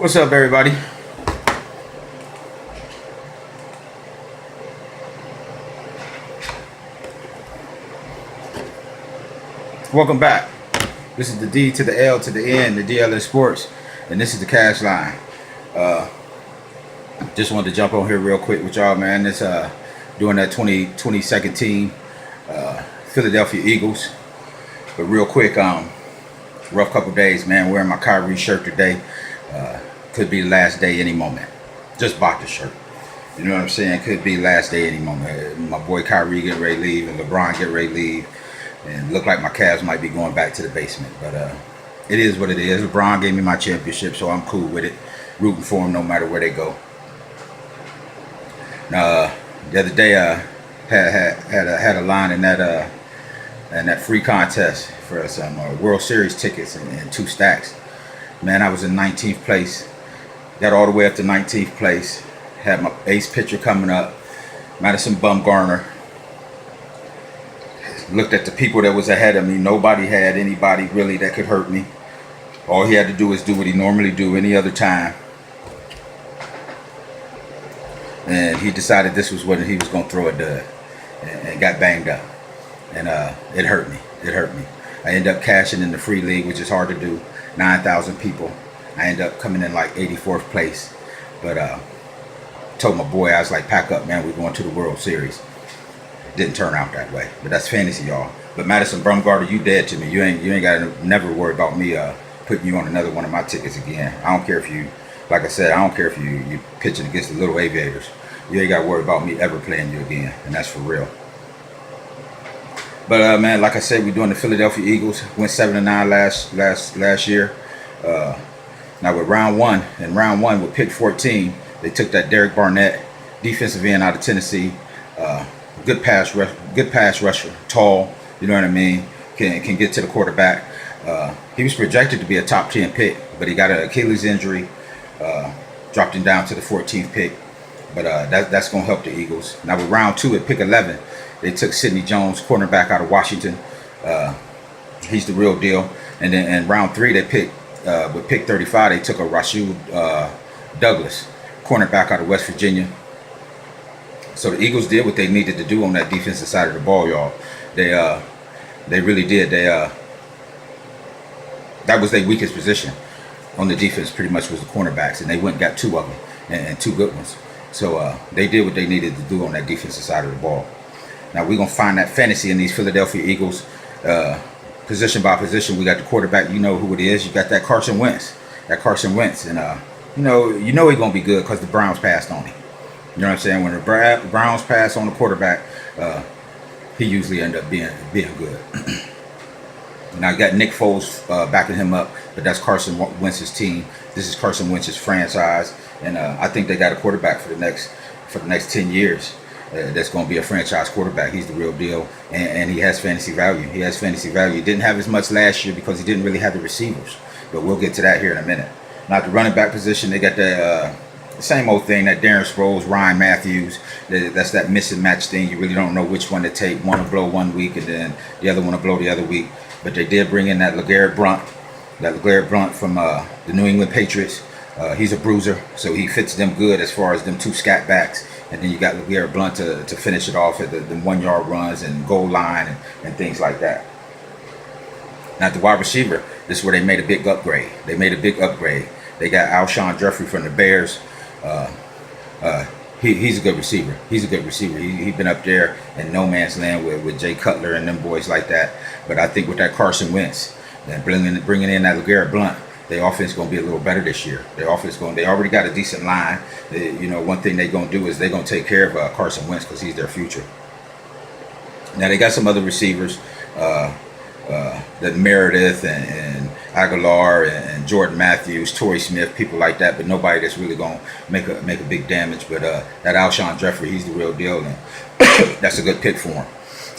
What's up, everybody? Welcome back. This is the D to the L to the N, the DLN Sports, and this is the Cashline. Just wanted to jump on here real quick with y'all, man. It's doing that 22nd team, Philadelphia Eagles. But real quick, rough couple days, man. Wearing my Kyrie shirt today. Could be the last day any moment. Just bought the shirt. You know what I'm saying? Could be last day any moment. My boy Kyrie getting ready to leave, and LeBron getting ready to leave, and look like my Cavs might be going back to the basement. But it is what it is. LeBron gave me my championship, so I'm cool with it. Rooting for him no matter where they go. The other day, had a line in that free contest for some World Series tickets and 2 stacks. Man, I was in 19th place. Got all the way up to 19th place. Had my ace pitcher coming up, Madison Bumgarner. Looked at the people that was ahead of me. Nobody had anybody really that could hurt me. All he had to do is do what he normally do any other time. And he decided this was when he was going to throw a dud, and got banged up. And it hurt me. It hurt me. I ended up cashing in the free league, which is hard to do. 9,000 people. I ended up coming in like 84th place. But told my boy, I was like, pack up, man. We're going to the World Series. Didn't turn out that way. But that's fantasy, y'all. But Madison Bumgarner, you dead to me. You ain't got to never worry about me putting you on another one of my tickets again. I don't care if you, like I said, I don't care if you pitching against the Little Aviators. You ain't got to worry about me ever playing you again. And that's for real. But man, like I said, we're doing the Philadelphia Eagles. Went 7-9 last year. Now with round one with pick 14, they took that Derek Barnett, defensive end out of Tennessee. Good pass rusher, tall. You know what I mean? Can get to the quarterback. He was projected to be a top 10 pick, but he got an Achilles injury. Dropped him down to the 14th pick. But that's going to help the Eagles. Now with round 2 at pick 11, they took Sidney Jones, cornerback out of Washington. He's the real deal. And then in round 3, they picked, with pick 35, they took a Rasheed Douglas, cornerback out of West Virginia. So the Eagles did what they needed to do on that defensive side of the ball, y'all. They really did. That was their weakest position on the defense, pretty much, was the cornerbacks, and they went and got 2 of them, and 2 good ones. So they did what they needed to do on that defensive side of the ball. Now we're gonna find that fantasy in these Philadelphia Eagles, position by position. We got the quarterback. You know who it is. You got that Carson Wentz. And you know he's gonna be good because the Browns passed on him. You know what I'm saying? When the Browns pass on the quarterback, he usually end up being good. Now I got Nick Foles backing him up, but that's Carson Wentz's team. This is Carson Wentz's franchise, and I think they got a quarterback for the next 10 years. That's going to be a franchise quarterback. He's the real deal, and he has fantasy value. He didn't have as much last year because he didn't really have the receivers, but we'll get to that here in a minute. Now at the running back position, they got the same old thing, that Darren Sproles, Ryan Matthews. That's that miss and match thing. You really don't know which one to take. One will blow one week, and then the other one will blow the other week. But they did bring in that LeGarrette Blount from the New England Patriots. He's a bruiser, so he fits them good as far as them 2 scat backs. And then you got LeGarrette Blount to finish it off at the 1-yard runs and goal line and things like that. Now at the wide receiver, this is where they made a big upgrade. They got Alshon Jeffrey from the Bears. He's a good receiver. He's been up there in no man's land with Jay Cutler and them boys like that. But I think with that Carson Wentz and bringing in that LeGarrette Blount, their offense is going to be a little better this year. They already got a decent line. One thing they're going to do is they're going to take care of Carson Wentz because he's their future. Now they got some other receivers, that Meredith and Aguilar and Jordan Matthews, Torrey Smith, people like that, but nobody that's really going to make a big damage. But that Alshon Jeffrey, he's the real deal, and that's a good pick for him.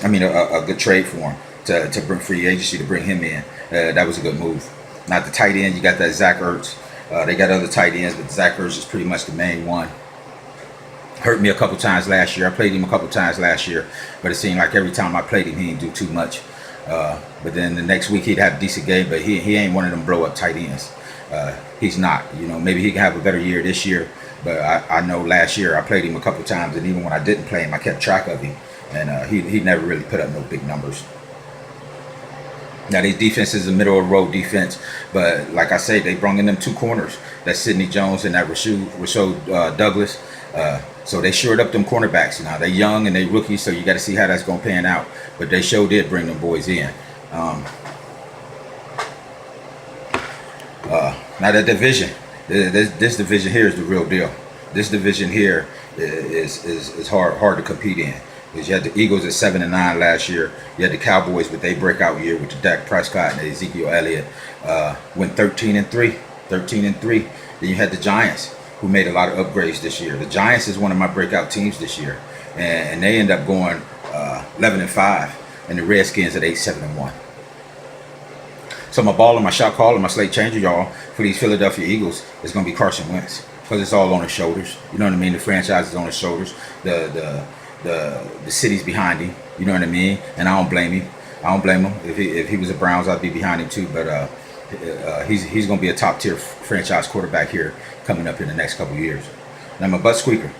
I mean, a good trade for him to bring free agency to bring him in. That was a good move. Now at the tight end, you got that Zach Ertz. They got other tight ends, but Zach Ertz is pretty much the main one. Hurt me a couple times last year. I played him a couple times last year, but it seemed like every time I played him, he didn't do too much. But then the next week he'd have a decent game, but he ain't one of them blow up tight ends. He's not. You know, maybe he can have a better year this year, but I know last year I played him a couple times, and even when I didn't play him, I kept track of him, and he never really put up no big numbers. Now, their defense is a middle of the road defense, but like I say, they brought in them two corners, that's Sidney Jones and that Rashaad Douglas. So they shored up them cornerbacks. Now, they're young and they rookies, so you got to see how that's going to pan out. But they sure did bring them boys in. Now, the division, this division here is the real deal. This division here is hard to compete in. Because you had the Eagles at 7-9 last year. You had the Cowboys with their breakout year with the Dak Prescott and the Ezekiel Elliott. Went 13-3. 13-3. Then you had the Giants, who made a lot of upgrades this year. The Giants is one of my breakout teams this year. And they end up going 11-5. And the Redskins at 8-7-1. So my ball and my shot call and my slate changer, y'all, for these Philadelphia Eagles is going to be Carson Wentz. Because it's all on his shoulders. You know what I mean? The franchise is on his shoulders. The city's behind him, you know what I mean, and I don't blame him. If he was a Browns, I'd be behind him too. But he's going to be a top tier franchise quarterback here coming up in the next couple of years. Now my butt squeaker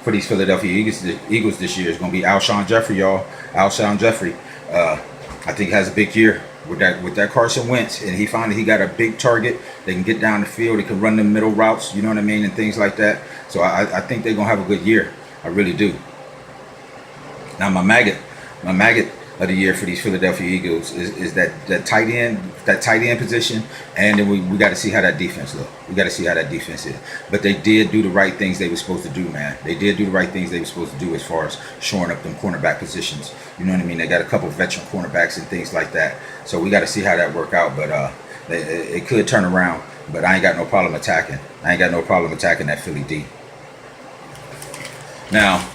for these Philadelphia Eagles this year is going to be Alshon Jeffrey, y'all. Alshon Jeffrey, I think has a big year with that Carson Wentz, and he got a big target. They can get down the field, they can run them middle routes, you know what I mean, and things like that. So I think they're going to have a good year. I really do. Now my maggot of the year for these Philadelphia Eagles is that tight end position, and then we got to see how that defense look. We got to see how that defense is. But they did do the right things they were supposed to do, man. They did do the right things they were supposed to do as far as shoring up them cornerback positions. You know what I mean? They got a couple of veteran cornerbacks and things like that. So we got to see how that work out. But it could turn around. But I ain't got no problem attacking. That Philly D. Now,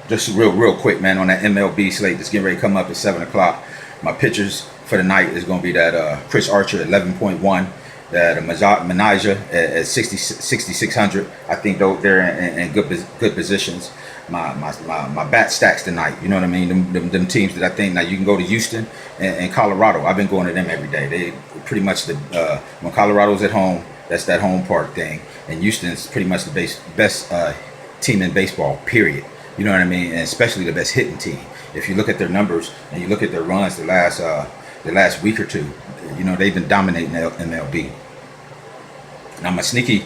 just real quick, man, on that MLB slate that's getting ready to come up at 7 o'clock. My pitchers for the night is going to be that Chris Archer at 11.1, that Menaja at 6,600. I think they're in good positions. My bat stacks tonight. You know what I mean? Them teams that I think now you can go to Houston and Colorado. I've been going to them every day. They pretty much when Colorado's at home, that's that home park thing, and Houston's pretty much the best team in baseball. Period. You know what I mean? And especially the best hitting team. If you look at their numbers and you look at their runs the last week or two, you know, they've been dominating MLB. Now my sneaky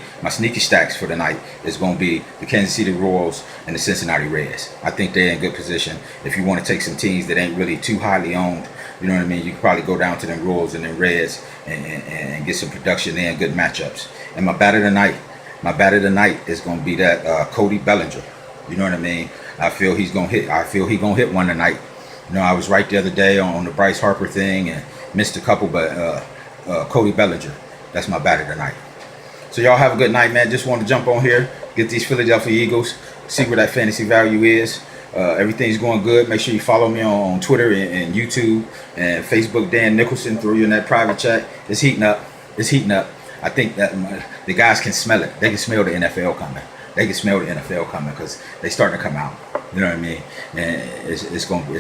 stacks for the night is going to be the Kansas City Royals and the Cincinnati Reds. I think they're in good position. If you want to take some teams that ain't really too highly owned, you know what I mean, you can probably go down to them Royals and them Reds and get some production there and good matchups. And my bat of the night is going to be that Cody Bellinger. You know what I mean? I feel he's gonna hit. I feel he's gonna hit one tonight. You know, I was right the other day on the Bryce Harper thing and missed a couple, but Cody Bellinger, that's my batter tonight. So y'all have a good night, man. Just want to jump on here, get these Philadelphia Eagles, see where that fantasy value is. Everything's going good. Make sure you follow me on Twitter and YouTube and Facebook. Dan Nicholson, throw you in that private chat. It's heating up. I think that the guys can smell it. They can smell the NFL coming. Because they starting to come out. You know what I mean? And it's gonna be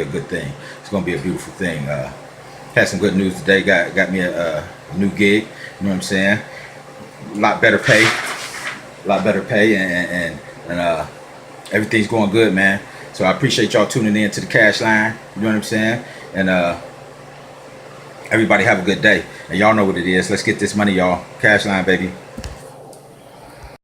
a good thing. It's gonna be a beautiful thing. Had some good news today. Got me a new gig. You know what I'm saying? A lot better pay, and everything's going good, man. So I appreciate y'all tuning in to the Cashline. You know what I'm saying? And everybody have a good day. And y'all know what it is. Let's get this money, y'all. Cashline, baby.